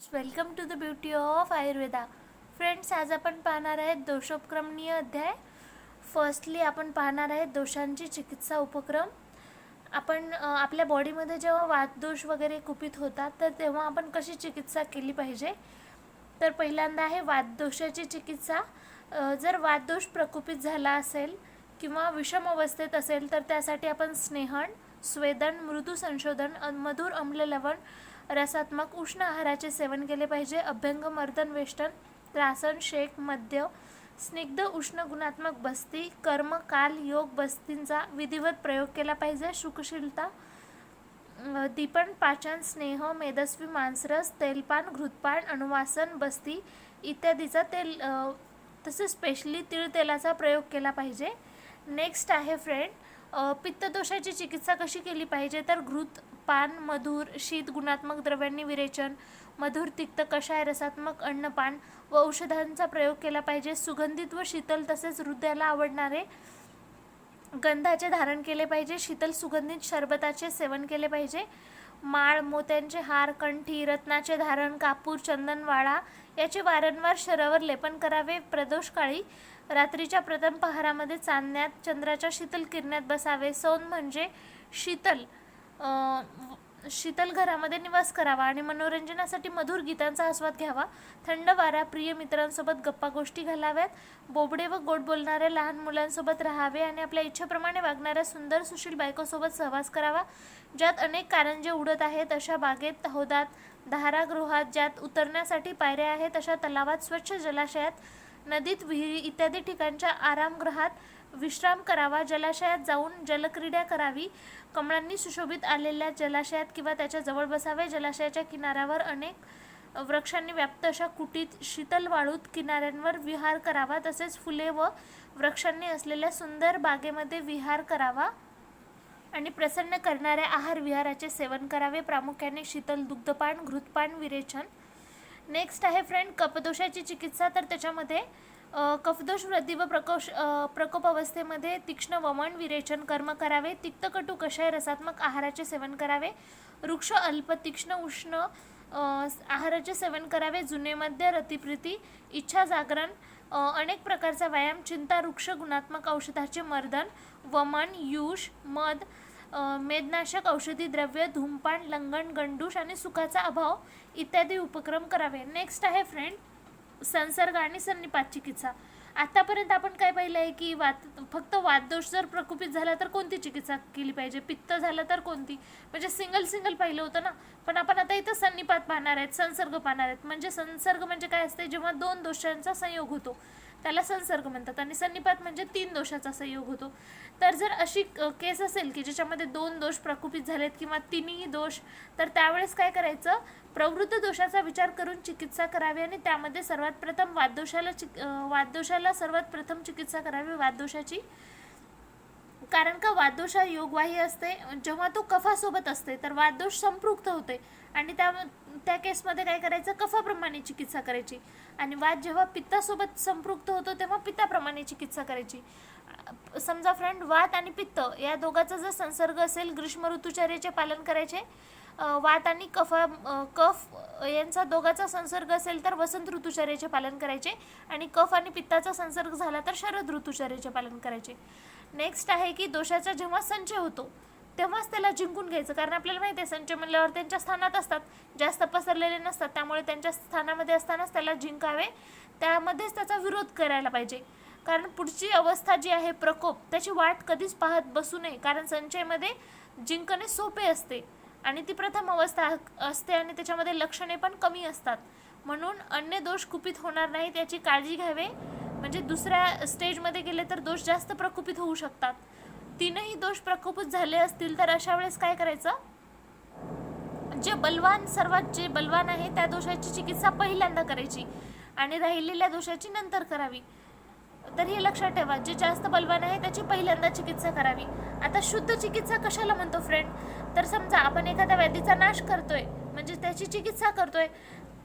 Welcome to the beauty of Ayurveda. Friends, आज आपण पाहणार आहेत दोषोपक्रमणीय अध्याय. फर्स्टली आपण पाहणार आहेत दोषांची चिकित्सा उपक्रम. आपण आपल्या बॉडीमध्ये जेव्हा वातदोष वगैरे कुपित होतात तर तेव्हा आपण कशी चिकित्सा केली पाहिजे. तर पहिल्यांदा आहे वातदोषाची चिकित्सा. जर वातदोष प्रकुपित झाला असेल किंवा विषम अवस्थेत असेल तर त्यासाठी आपण स्नेहन, स्वेदन, मृदू संशोधन, मधुर अम्ल लवण, रसात्मक उष्ण आहाराचे सेवन केले पाहिजे. अभ्यंग, मर्दन, वेष्टन, त्रासन, शेक, मद्य, स्निग्ध उष्ण गुणात्मक बस्ती, कर्म, काल, योग बस्तींचा विधिवत प्रयोग केला पाहिजे. शुकशीलता, दीपन, पाचन, स्नेह, मेदस्वी मांसरस, तेलपान, घृतपान, अनुवासन, बस्ती इत्यादीचा तसेच स्पेशली तीळ तेलाचा प्रयोग केला पाहिजे. नेक्स्ट आहे फ्रेंड, पित्तदोषाची चिकित्सा कशी केली पाहिजे. तर घृत पान, मधुर शीत गुणात्मक द्रव्यांनी विरेचन, मधुर तिक्त कषाय, रसात्मक अन्नपान व औषधांचा प्रयोग केला पाहिजे. सुगंधित व शीतल तसेच हृदयाला आवडणारे गंधाचे धारण केले पाहिजे. शीतल सुगंधित शरबताचे सेवन केले पाहिजे. माळ, मोत्यांचे हार, कंठी, रत्नाचे धारण, कापूर, चंदन, वाळा याचे वारंवार शरीरावर लेपन करावे. प्रदोष काळी रात्रीच्या प्रथम पहारामध्ये चांदण्यात चंद्राच्या शीतल किरणात बसावे. सौन म्हणजे शीतल घरामध्ये निवास करावा आणि मनोरंजनासाठी मधुर गीतांचा आस्वाद घ्यावा. थंड वारा, प्रिय मित्रांसोबत गप्पा गोष्टी घालाव्यात. बोबडे व गोड बोलणाऱ्या लहान मुलांसोबत राहावे आणि आपल्या इच्छेप्रमाणे वागणाऱ्या सुंदर सुशील बायकोसोबत सहवास करावा. ज्यात अनेक कारंजे उडत आहेत अशा बागेत, हौदात, धारागृहात, ज्यात उतरण्यासाठी पायऱ्या आहेत अशा तलावात, स्वच्छ जलाशयात, नदीत, विहिरी इत्यादी ठिकाणच्या आरामगृहात विश्राम करावा. जलाशयात जाऊन जलक्रीडा करावी. कमळांनी सुशोभित आलेल्या जलाशयात किंवा त्याच्या जवळ बसावे. जलाशयाच्या किनाऱ्यावर अनेक वृक्षांनी व्याप्त अशा कुटीत शीतल वाळूत किनाऱ्यांवर विहार करावा. तसेच फुले व वृक्षांनी असलेल्या सुंदर बागेमध्ये विहार करावा आणि प्रसन्न करणाऱ्या आहार विहाराचे सेवन करावे. प्रामुख्याने शीतल दुग्धपान, घृतपान, विरेचन. नेक्स्ट आहे फ्रेंड कफदोषाची चिकित्सा. तर त्याच्यामध्ये कफदोष वृद्धी व प्रकोप अवस्थेमध्ये तीक्ष्ण वमन, विरेचन कर्म करावे. तिक्तकटू कषाय रसात्मक आहाराचे सेवन करावे. वृक्ष अल्प तीक्ष्ण उष्ण आहाराचे सेवन करावे. जुने मध्य, रतिप्रीती, इच्छा जागरण, अनेक प्रकारचा व्यायाम, चिंता, वृक्ष गुणात्मक औषधाचे मर्दन, वमन, युष, मध, मेदनाशक औषधी द्रव्य, धूमपान, लंगण, गंडूष आणि सुखाचा अभाव इत्यादी उपक्रम करावे. नेक्स्ट आहे फ्रेंड संसर्ग आणि सन्निपात चिकित्सा. आतापर्यंत आपण काय पाहिलं आहे की फक्त वातदोष जर प्रकुपित झाला तर कोणती चिकित्सा केली पाहिजे, पित्त झालं तर कोणती, म्हणजे सिंगल पाहिलं होतं ना. पण आपण आता इथं सन्निपात पाहणार आहेत, संसर्ग पाहणार आहेत. म्हणजे संसर्ग म्हणजे काय असते, जेव्हा दोन दोषांचा संयोग होतो त्याला संसर्ग म्हणतात आणि सन्निपात म्हणजे 3 दोषाचा संयोग होतो. तर जर अशी केस असेल की ज्याच्यामध्ये 2 दोष प्रकुपित झालेत किंवा तिन्ही दोष, तर त्यावेळेस काय करायचं, प्रवृत्त दोषाचा विचार करून चिकित्सा करावी आणि त्यामध्ये सर्वात प्रथम वातदोषाला सर्वात प्रथम चिकित्सा करावी वातदोषाची. कारण का वातदोष हा योगवाही असते. जेव्हा तो कफासोबत असते तर वातदोष संपृक्त होते आणि त्या केसमध्ये काय करायचं, कफाप्रमाणे चिकित्सा करायची. आणि वात जेव्हा पित्तासोबत संपृक्त होतो तेव्हा पित्ताप्रमाणे चिकित्सा करायची. समजा फ्रेंड, वात आणि पित्त या दोघांचा जर संसर्ग असेल, ग्रीष्म ऋतुचर्याचे पालन करायचे. वात आणि कफ यांचा दोघांचा संसर्ग असेल तर वसंत ऋतुचर्याचे पालन करायचे आणि कफ आणि पित्ताचा संसर्ग झाला तर शरद ऋतुचर्याचे पालन करायचे. नेक्स्ट आहे की दोषाचा जेव्हा संचय होतो तेव्हाच त्याला जिंकून घ्यायचं. कारण आपल्याला माहिती आहे संचय म्हणल्यावर त्यांच्या स्थानात असतात, जास्त पसरलेले नसतात, त्यामुळे त्यांच्या स्थानामध्ये असतानाच त्याला जिंकावे, त्यामध्येच त्याचा विरोध करायला पाहिजे. कारण पुढची अवस्था जी आहे प्रकोप, त्याची वाट कधीच पाहत बसू नये. कारण संचयमध्ये जिंकणे सोपे असते आणि ती प्रथम अवस्था असते आणि त्याच्यामध्ये लक्षणे पण कमी असतात. म्हणून अन्य दोष कुपित होणार नाहीत याची काळजी घ्यावे. म्हणजे दुसऱ्या स्टेजमध्ये गेले तर दोष जास्त प्रकुपित होऊ शकतात. 3ही दोष प्रकुपित झाले असतील तर अशा वेळेस काय करायचं, जे बलवान आहे त्या दोषाची चिकित्सा पहिल्यांदा करायची आणि राहिलेल्या दोषाची नंतर करावी. तर हे लक्षात ठेवा, जे जास्त बलवान आहे त्याची पहिल्यांदा चिकित्सा करावी. आता शुद्ध चिकित्सा कशाला म्हणतो फ्रेंड, तर समजा आपण एखाद्या व्याधीचा नाश करतोय म्हणजे त्याची चिकित्सा करतोय.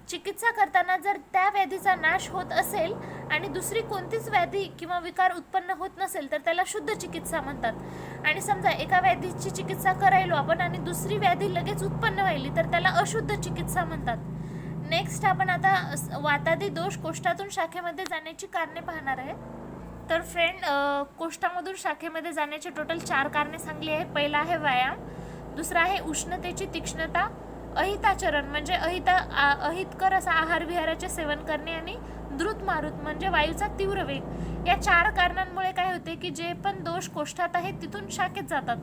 चिकित्सा करताना जर त्या व्याधीचा नाश होत असेल आणि दुसरी कोणतीच व्याधी किंवा विकार उत्पन्न होत नसेल तर त्याला शुद्ध चिकित्सा म्हणतात. आणि समजा एका व्याधीची चिकित्सा करायलो आपण आणि दुसरी व्याधी लगेच उत्पन्न व्हायली तर त्याला अशुद्ध चिकित्सा म्हणतात. नेक्स्ट आपण आता वातादी दोष कोष्ठातून शाखेमध्ये जाण्याची कारणे पाहणार आहे. तर फ्रेंड, कोष्ठामधून शाखेमध्ये जाण्याची टोटल 4 कारणे सांगली आहे. पहिला आहे व्यायाम, दुसरा आहे उष्णतेची तीक्ष्णता, अहिताचरण म्हणजे अहितकर असा आहार विहाराचे सेवन करणे, आणि द्रुत मारुत म्हणजे वायूचा तीव्र वेग. या 4 कारणांमुळे काय होते की जे पण दोष कोष्ठात आहेत तिथून शाखेत जातात.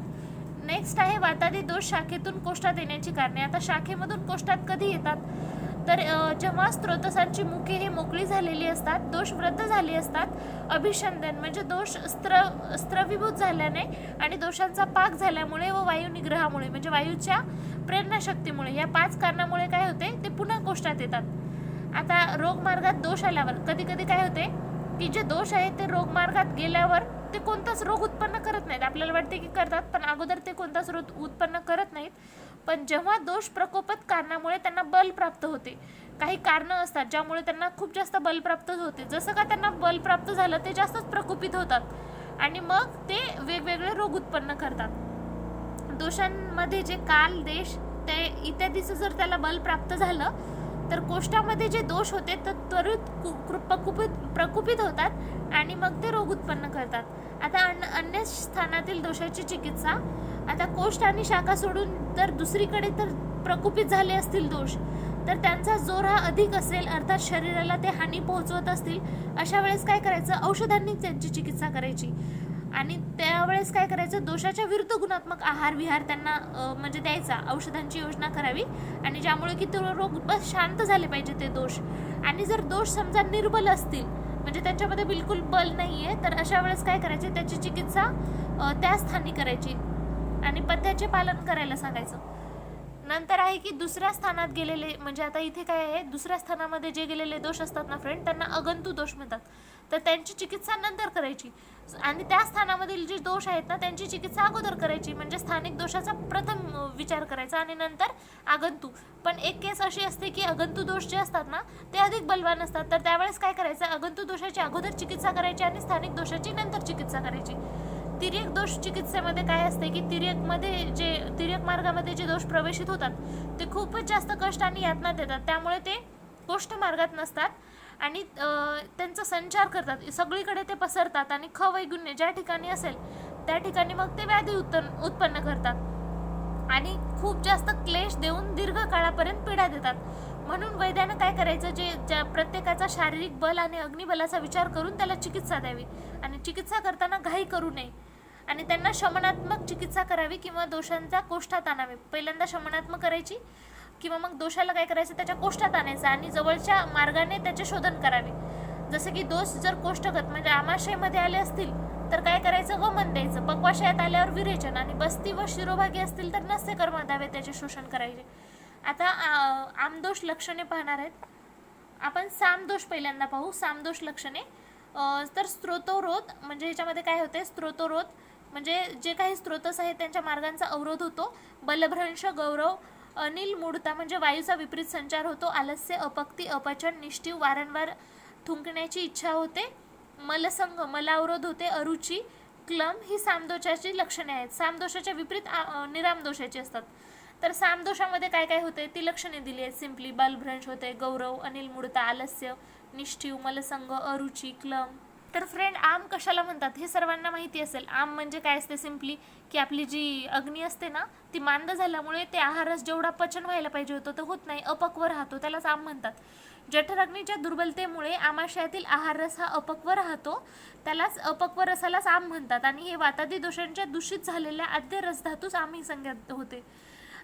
नेक्स्ट आहे वातादी दोष शाखेतून कोष्ठात येण्याची कारणे. आता शाखेमधून कोष्ठात कधी येतात, तर जेव्हा स्रोतसांची मुखे हे मोकळी झालेली असतात, दोष वृद्ध झाली असतात, अभिषंदन म्हणजे दोष स्त्रवीभूत झाल्याने आणि दोषांचा पाक झाल्यामुळे व वायू निग्रहामुळे म्हणजे वायूच्या प्रेरणाशक्तीमुळे, या 5 कारणामुळे काय होते ते पुन्हा कोष्ठात येतात. आता रोगमार्गात दोष आल्यावर कधी कधी काय होते की जे दोष आहेत ते रोगमार्गात गेल्यावर ते कोणताच रोग उत्पन्न करत नाहीत. आपल्याला वाटते की करतात, पण अगोदर ते कोणताच रोग उत्पन्न करत नाहीत. पण जेव्हा दोष प्रकोपत कारणामुळे त्यांना बल प्राप्त होते, काही कारणं असतात ज्यामुळे त्यांना खूप जास्त बल प्राप्त होते, जसं का त्यांना बल प्राप्त झालं ते जास्तच प्रकोपित होतात आणि मग ते वेगवेगळे रोग उत्पन्न करतात. दोषांमध्ये जे काल, देश ते इत्यादीचं जर त्याला बल प्राप्त झालं तर कोष्ठामध्ये जे दोष होते तर त्वरित प्रकुपित होतात आणि मग ते रोग उत्पन्न करतात. आता अन्य स्थानातील दोषाची चिकित्सा. आता कोष्ठ आणि शाखा सोडून जर दुसरीकडे तर प्रकुपित झाले असतील दोष, तर त्यांचा जोर हा अधिक असेल, अर्थात शरीराला ते हानी पोहोचवत असतील, अशा वेळेस काय करायचं, औषधांनी त्यांची चिकित्सा करायची. आणि त्यावेळेस काय करायचं, दोषाच्या विरुद्ध गुणात्मक आहार विहार त्यांना म्हणजे द्यायचा, औषधांची योजना करावी, आणि ज्यामुळे की तो रोग बस शांत झाले पाहिजे ते दोष. आणि जर दोष समजा निर्बल असतील म्हणजे त्यांच्यामध्ये बिलकुल बल नाहीये, तर अशा वेळेस काय करायचे, त्याची चिकित्सा त्या स्थानी करायची आणि पथ्याचे पालन करायला सांगायचं. नंतर आहे की दुसऱ्या स्थानात गेलेले, म्हणजे आता इथे काय आहे, दुसऱ्या स्थानामध्ये जे गेलेले दोष असतात ना फ्रेंड, त्यांना अगंतू दोष म्हणतात. तर त्यांची चिकित्सा नंतर करायची आणि त्या स्थानामधील जे दोष आहेत ना त्यांची चिकित्सा अगोदर करायची. म्हणजे स्थानिक दोषाचा प्रथम विचार करायचा आणि नंतर आगंतू. पण एक केस अशी असते की अगंतू दोष जे असतात ना ते अधिक बलवान असतात, तर त्यावेळेस काय करायचं, अगंतू दोषाची अगोदर चिकित्सा करायची आणि स्थानिक दोषाची नंतर चिकित्सा करायची. तिर्यक दोष चिकित्सेमध्ये काय असते की तिर्यक मार्गामध्ये जे दोष प्रवेशित होतात ते खूपच जास्त कष्ट आणि यातना देतात, त्यामुळे ते कोष्ठ मार्गात नसतात आणि त्यांचा संचार करतात, सगळीकडे ते पसरतात आणि वैगुण्य ज्या ठिकाणी असेल त्या ठिकाणी मग ते व्याधी उत्पन्न करतात आणि खूप जास्त क्लेश देऊन दीर्घ काळापर्यंत पीडा देतात. म्हणून वैद्यानं काय करायचं, जे प्रत्येकाचा शारीरिक बल आणि अग्निबलाचा विचार करून त्याला चिकित्सा द्यावी आणि चिकित्सा करताना घाई करू नये आणि त्यांना शमनात्मक चिकित्सा करावी किंवा दोषांचा कोष्ठात आणावे. पहिल्यांदा शमनात्मक करायची किंवा मग दोषाला काय करायचं, त्याच्या कोष्ठात आणायचं आणि जवळच्या मार्गाने त्याचे शोधन करावे. जसं की दोष जर कोष्ठगत म्हणजे आमाशयामध्ये आले असतील तर काय करायचं, वमन द्यायचं. पक्वाशयात आल्यावर विरेचन आणि बस्ती व शिरोभागी असतील तर नस्य कर्म द्यावे, त्याचे शोषण करायचे. आता आमदोष लक्षणे पाहणार आहेत आपण. सामदोष पहिल्यांदा पाहू. सामदोष लक्षणे. तर स्त्रोतोरोध म्हणजे ह्याच्यामध्ये काय होते, स्त्रोतोरोध म्हणजे जे काही स्त्रोतस आहेत त्यांच्या मार्गांचा अवरोध होतो. बलभ्रंश, गौरव, अनिल मूढता म्हणजे वायूचा विपरीत संचार होतो. आलस्य, अपक्ती, अपचन, निष्ठीव, वारंवार थुंकण्याची इच्छा होते. मलसंग, मलावरोध होते. अरुची, क्लम ही सामदोषाची लक्षणे आहेत. सामदोषाच्या विपरीत निरामदोषाची असतात. तर सामदोषामध्ये काय काय होते ती लक्षणे दिली आहेत सिम्पली. बलभ्रंश होते, गौरव, अनिल मूढता, आलस्य, निष्ठीव, मलसंग, अरुची, क्लम. तर फ्रेंड, आम कशाला म्हणतात हे सर्वांना माहिती असेल. आम म्हणजे काय असते सिम्पली की आपली जी अग्नी असते ना ती मांद झाल्यामुळे ते आहारस जेवढा पचन व्हायला पाहिजे होतं तर होत नाही, अपक्व राहतो, त्यालाच आम म्हणतात. जठराग्नीच्या दुर्बलतेमुळे आमाशयातील आहाररस हा अपक्व राहतो, त्यालाच अपक्व रसालाच आम म्हणतात. आणि हे वातादी दोषांच्या दूषित झालेल्या आद्य रसधातूस आम ही संज्ञा होते.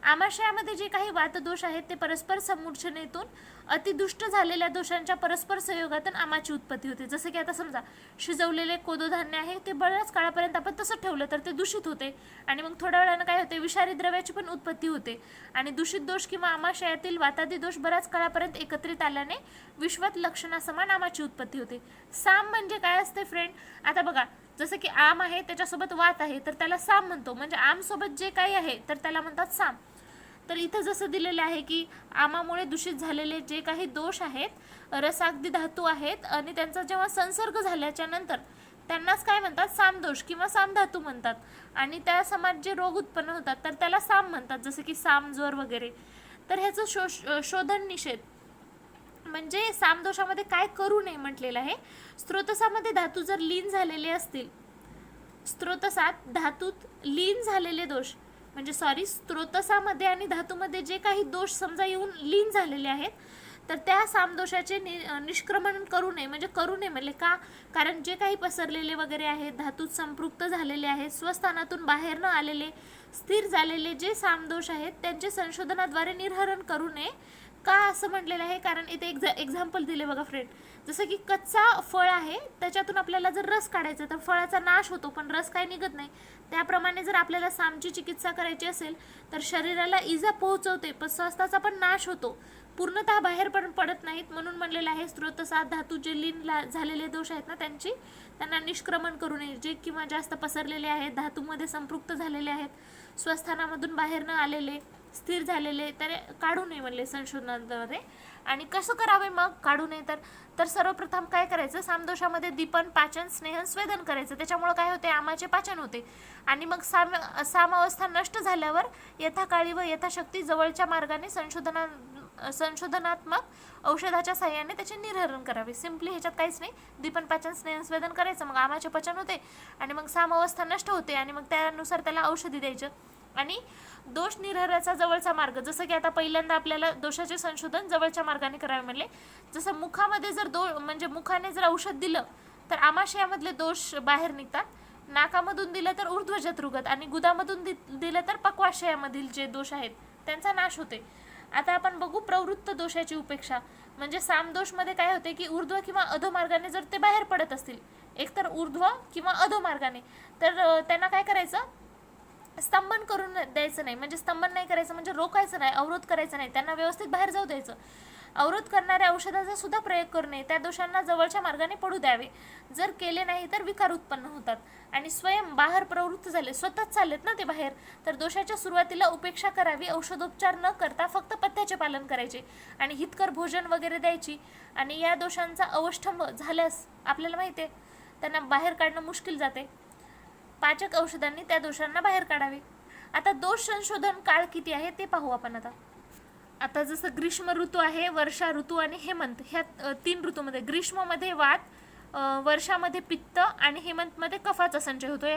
आमाशयामध्ये जे काही वातदोष आहेत ते परस्पर समूर्छनेतून अतिदुष्ट झालेल्या दोषांच्या परस्पर संयोगातून आमाची उत्पत्ती होते. जसं की आता समजा शिजवलेले कोदोधान्य आहे ते बऱ्याच काळापर्यंत आपण तसं ठेवलं तर ते दूषित होते आणि मग थोड्या वेळानं काय होते, विषारी द्रव्याची पण उत्पत्ती होते आणि दूषित दोष किंवा आमाशयातील वातादी दोष बऱ्याच काळापर्यंत एकत्रित आल्याने विश्वत लक्षणासमान आमाची उत्पत्ती होते. साम म्हणजे काय असते फ्रेंड, आता बघा जसं की आम आहे त्याच्यासोबत वात आहे तर त्याला साम म्हणतो, म्हणजे आम सोबत जे काही आहे तर त्याला म्हणतात साम. तर इथं जसं दिलेलं आहे की आमामुळे दूषित झालेले जे काही दोष आहेत, रसागदी धातू आहेत आणि त्यांचा जेव्हा संसर्ग झाल्याच्या नंतर त्यांनाच काय म्हणतात, सामदोष किंवा सामधातू म्हणतात. आणि त्या समाज जे रोग उत्पन्न होतात तर त्याला साम म्हणतात, जसं की साम, ज्वर वगैरे. तर ह्याचं शोधन निषेध म्हणजे सामदोषामध्ये काय करू नये म्हटलेलं आहे. स्त्रोतसामध्ये धातू जर लीन झालेले असतील, स्त्रोतसात धातूत लीन झालेले दोष, म्हणजे स्त्रोतसामध्ये आणि धातूमध्ये जे काही दोष समजा येऊन लीन झालेले आहेत, तर त्या सामदोषाचे निष्क्रमण करू नये. म्हणजे करू नये म्हणजे का, कारण जे काही पसरलेले वगैरे आहेत, धातूत संपृक्त झालेले आहेत, स्वस्थानातून बाहेर न आलेले, स्थिर झालेले जे सामदोष आहेत त्यांचे संशोधनाद्वारे निर्हरण करू नये. का असं म्हटलेलं आहे, कारण इथे एक्झाम्पल दिले बघा फ्रेंड. जसं की कच्चा फळ आहे, त्याच्यातून आपल्याला जर रस काढायचा तर फळाचा नाश होतो पण रस काही निघत नाही. त्याप्रमाणे जर आपल्याला सामची चिकित्सा करायची असेल तर शरीराला इजा पोहोचवते पण स्वस्थाचा पण नाश होतो, पूर्णतः बाहेर पण पडत नाहीत. म्हणून म्हणलेलं आहे स्त्रोतसात धातू जे लीन झालेले दोष आहेत ना त्यांना निष्क्रमण करू नये. जे किंवा जास्त पसरलेले आहेत, धातूमध्ये संपृक्त झालेले आहेत, स्वस्थानामधून बाहेर न आलेले, स्थिर झालेले, तर काढू नये म्हणले संशोधनाद्वारे. आणि कसं करावे मग काढू नये तर सर्वप्रथम काय करायचं, सामदोषामध्ये दीपन, पाचन, स्नेहन, स्वेदन करायचं. त्याच्यामुळे काय होते, आमाचे पाचन होते. आणि मग सामावस्था नष्ट झाल्यावर यथाकाळी व यथाशक्ती जवळच्या मार्गाने संशोधनात्मक औषधाच्या साह्याने त्याचे निर्हरण करावे. सिम्पली ह्याच्यात काहीच नाही, दीपन, पाचन, स्नेहन, स्वेदन करायचं. मग आमाचे पचन होते आणि मग सामावस्था नष्ट होते आणि मग त्यानुसार त्याला औषधी द्यायचं. आणि दोष निर्हराचा जवळचा मार्ग, जसं की आता पहिल्यांदा आपल्याला दोषाचे संशोधन जवळच्या मार्गाने करावे म्हणले. जसं मुखामध्ये जर म्हणजे मुखाने जर औषध दिलं तर आमाशयामधले दोष बाहेर निघतात, नाकामधून दिलं तर ऊर्ध्वजत्रुगत, आणि गुदामधून दिलं तर पक्वाशयामधील जे दोष आहेत त्यांचा नाश होते. आता आपण बघू प्रवृत्त दोषाची उपेक्षा. म्हणजे सामदोषमध्ये काय होते की ऊर्ध्व किंवा अधोमार्गाने जर ते बाहेर पडत असतील, एकतर ऊर्ध्व किंवा अधोमार्गाने, तर त्यांना काय करायचं, स्तंभन करून द्यायचं नाही. म्हणजे स्तंभन नाही करायचं म्हणजे रोखायचं नाही, अवरोध करायचं नाही, त्यांना व्यवस्थित बाहेर जाऊ द्यायचं. अवरोध करणाऱ्या औषधाचा सुद्धा प्रयोग करू नये, त्या दोषांना जवळच्या मार्गाने पडू द्यावे. जर केले नाही तर विकार उत्पन्न होतात आणि स्वयं बाहेर प्रवृत्त झाले, स्वतःच चाललेत ना ते बाहेर, तर दोषाच्या सुरुवातीला उपेक्षा करावी. औषधोपचार न करता फक्त पथ्याचे पालन करायचे आणि हितकर भोजन वगैरे द्यायची. आणि या दोषांचा अवष्टंभ झाल्यास आपल्याला माहिती आहे त्यांना बाहेर काढणं मुश्किल जाते. पाचक औषधांनी त्या दोषांना बाहेर काढावे. आता दोष संशोधन काळ किती आहे ते पाहू आपण. आता जसं ग्रीष्म ऋतू आहे, वर्षा ऋतू आणि हेमंत, ह्या 3 ऋतूमध्ये ग्रीष्ममध्ये वात, वर्षामध्ये पित्त आणि हेमंतमध्ये कफाचा संचय होतो.